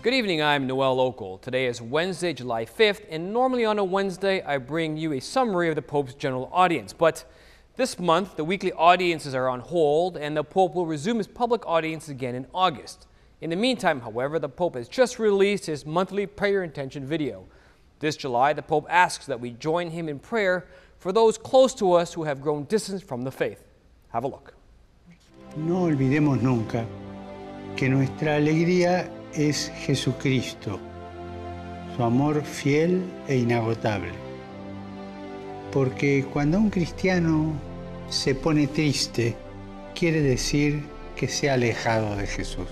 Good evening, I'm Noel Local. Today is Wednesday, July 5th, and normally on a Wednesday I bring you a summary of the Pope's general audience. But this month, the weekly audiences are on hold, and the Pope will resume his public audience again in August. In the meantime, however, the Pope has just released his monthly prayer intention video. This July, the Pope asks that we join him in prayer for those close to us who have grown distant from the faith. Have a look. No olvidemos nunca que nuestra alegría es Jesucristo, su amor fiel e inagotable. Porque cuando un cristiano se pone triste, quiere decir que se ha alejado de Jesús.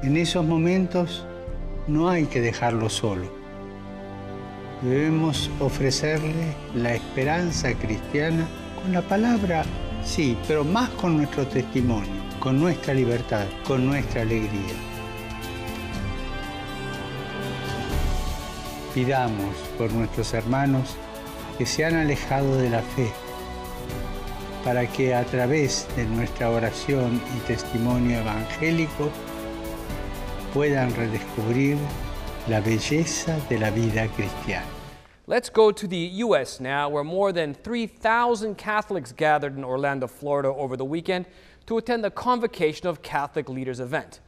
En esos momentos no hay que dejarlo solo. Debemos ofrecerle la esperanza cristiana con la palabra, sí, pero más con nuestro testimonio, con nuestra libertad, con nuestra alegría. Pidamos por nuestros hermanos que se han alejado de la fe, para que a través de nuestra oración y testimonio evangélico puedan redescubrir la belleza de la vida cristiana. Let's go to the U.S. now, where more than 3,000 Catholics gathered in Orlando, Florida over the weekend to attend the Convocation of Catholic Leaders event.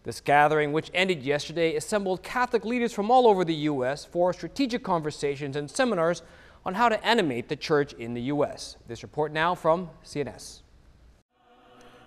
This gathering, which ended yesterday, assembled Catholic leaders from all over the U.S. for strategic conversations and seminars on how to animate the church in the U.S. This report now from CNS.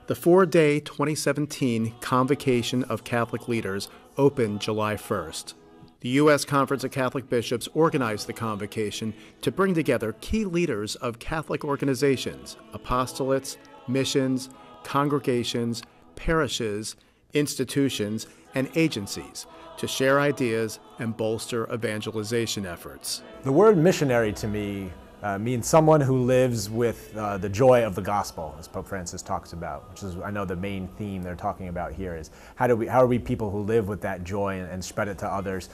The four-day 2017 Convocation of Catholic Leaders opened July 1st. The U.S. Conference of Catholic Bishops organized the convocation to bring together key leaders of Catholic organizations, apostolates, missions, congregations, parishes, institutions, and agencies to share ideas and bolster evangelization efforts. The word missionary to me means someone who lives with the joy of the gospel, as Pope Francis talks about, which is, I know, the main theme they're talking about here is how are we people who live with that joy and spread it to others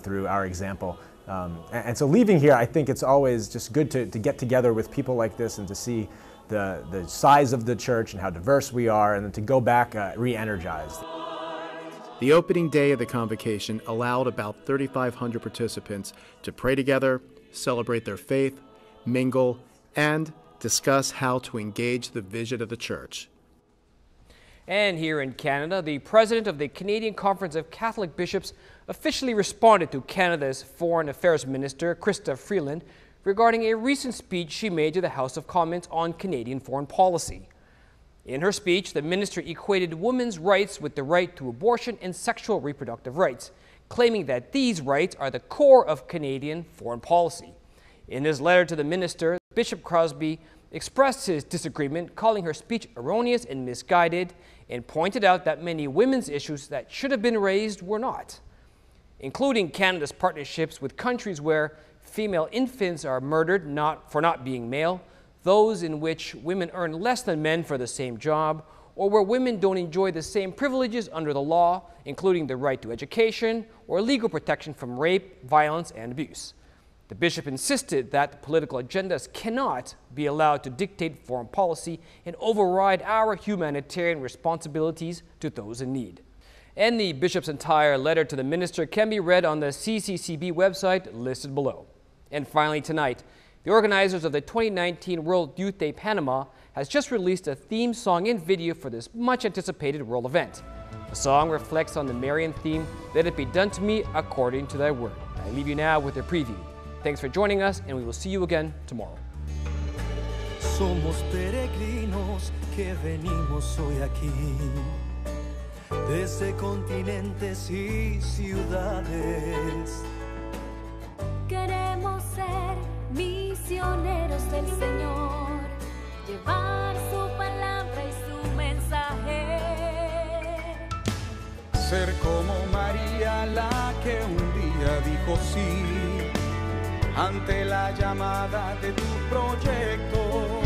through our example. And so leaving here, I think it's always just good to get together with people like this and to see the size of the church and how diverse we are, and then to go back re-energized. The opening day of the convocation allowed about 3,500 participants to pray together, celebrate their faith, mingle, and discuss how to engage the vision of the church. And here in Canada, the president of the Canadian Conference of Catholic Bishops officially responded to Canada's Foreign Affairs Minister, Chrystia Freeland, regarding a recent speech she made to the House of Commons on Canadian foreign policy. In her speech, the minister equated women's rights with the right to abortion and sexual reproductive rights, claiming that these rights are the core of Canadian foreign policy. In his letter to the minister, Bishop Crosby expressed his disagreement, calling her speech erroneous and misguided, and pointed out that many women's issues that should have been raised were not, including Canada's partnerships with countries where female infants are murdered for not being male, those in which women earn less than men for the same job, or where women don't enjoy the same privileges under the law, including the right to education or legal protection from rape, violence, and abuse. The bishop insisted that political agendas cannot be allowed to dictate foreign policy and override our humanitarian responsibilities to those in need. And the bishop's entire letter to the minister can be read on the CCCB website listed below. And finally tonight, the organizers of the 2019 World Youth Day Panama has just released a theme song and video for this much anticipated world event. The song reflects on the Marian theme, "Let it be done to me according to thy word." I leave you now with a preview. Thanks for joining us, and we will see you again tomorrow. Somos peregrinos que venimos hoy aquí, desde continentes y ciudades. Queremos ser misioneros del Señor, llevar su palabra y su mensaje. Ser como María, la que un día dijo sí ante la llamada de tu proyecto.